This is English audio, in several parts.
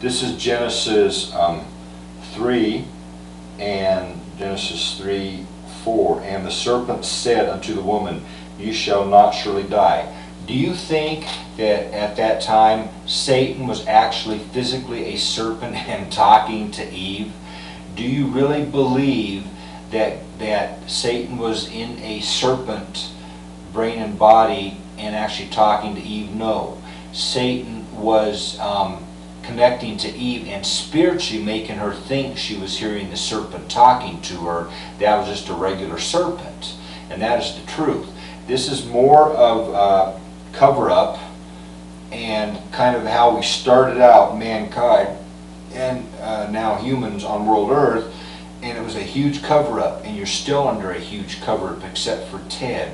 This is Genesis 3 and Genesis 3:4. And the serpent said unto the woman, You shall not surely die. Do you think that at that time Satan was actually physically a serpent and talking to Eve? Do you really believe that Satan was in a serpent brain and body and actually talking to Eve? No. Satan was connecting to Eve and spiritually making her think she was hearing the serpent talking to her. That was just a regular serpent, and that is the truth. This is more of cover-up and kind of how we started out, mankind and now humans on world Earth, and it was a huge cover-up, and you're still under a huge cover-up except for TED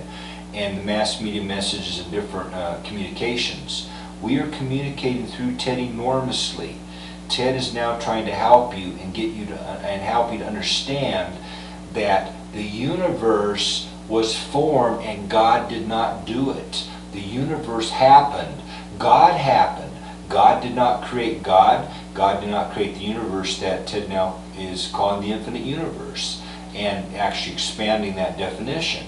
and the mass media messages and different communications. We are communicating through TED enormously. TED is now trying to help you and get you to and help you to understand that the universe was formed and God did not do it. The universe happened. God happened. God did not create God. God did not create the universe that TED now is calling the infinite universe and actually expanding that definition.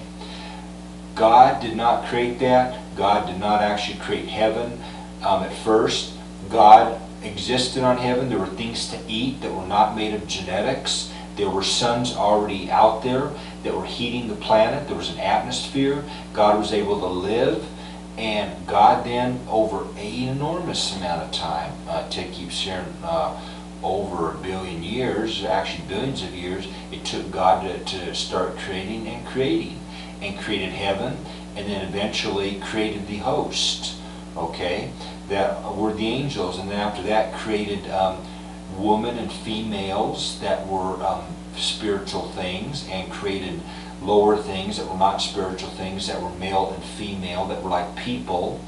God did not create that. God did not actually create heaven. At first, God existed on heaven. There were things to eat that were not made of genetics. There were suns already out there that were heating the planet. There was an atmosphere. God was able to live. And God then, over an enormous amount of time, Ted keeps sharing over 1 billion years, actually billions of years, it took God to start creating and created heaven, and then eventually created the host, okay, that were the angels, and then after that created women and females that were spiritual things, and created lower things that were not spiritual things, that were male and female, that were like people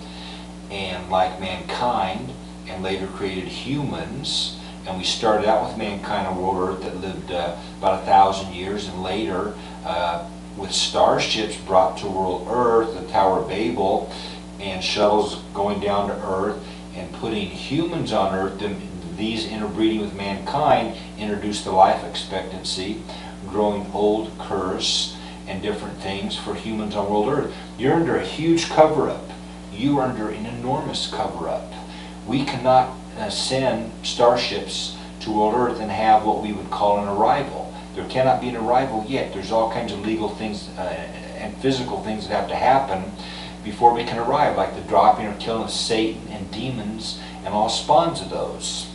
and like mankind, and later created humans. And we started out with mankind on world Earth that lived about 1,000 years, and later with starships brought to world Earth, the Tower of Babel, and shuttles going down to Earth and putting humans on Earth. These interbreeding with mankind introduced the life expectancy, growing old, curse, and different things for humans on world Earth. You're under a huge cover-up. You are under an enormous cover-up. We cannot send starships to world Earth and have what we would call an arrival. There cannot be an arrival yet. There's all kinds of legal things and physical things that have to happen before we can arrive, like the dropping or killing of Satan and demons and all spawns of those.